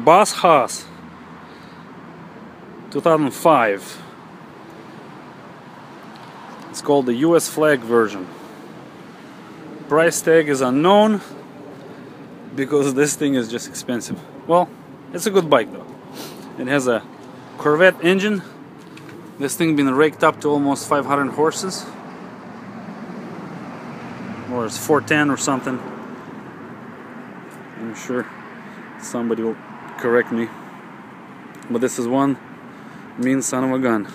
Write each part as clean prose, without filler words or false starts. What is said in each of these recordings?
Bus Haas 2005. It's called the US flag version. Price tag is unknown because this thing is just expensive. Well, it's a good bike though. It has a Corvette engine. This thing been raked up to almost 500 horses, or it's 410 or something. I'm sure somebody will correct me, but this is one mean son of a gun.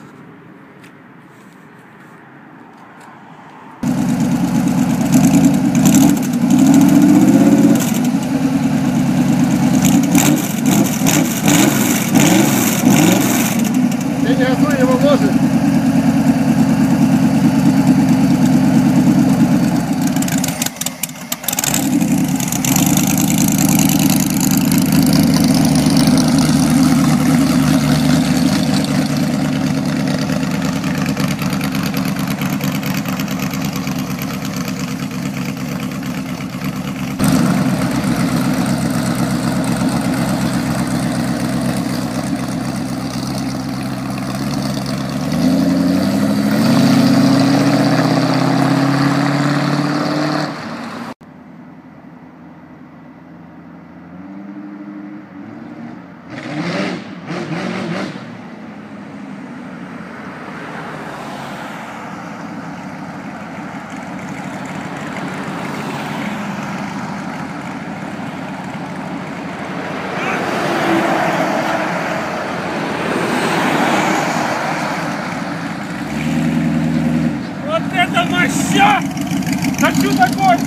Хочу такой!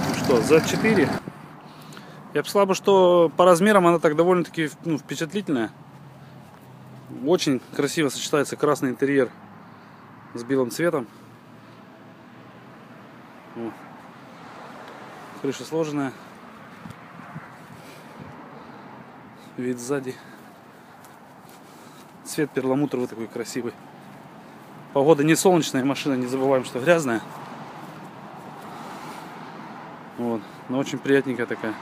Ну что, за 4. Я бы сказал, что по размерам она так довольно-таки впечатлительная. Очень красиво сочетается красный интерьер с белым цветом. О. Крыша сложенная. Вид сзади. Цвет перламутровый такой красивый. Погода не солнечная, машина, не забываем, что грязная. Вот, но очень приятненькая такая.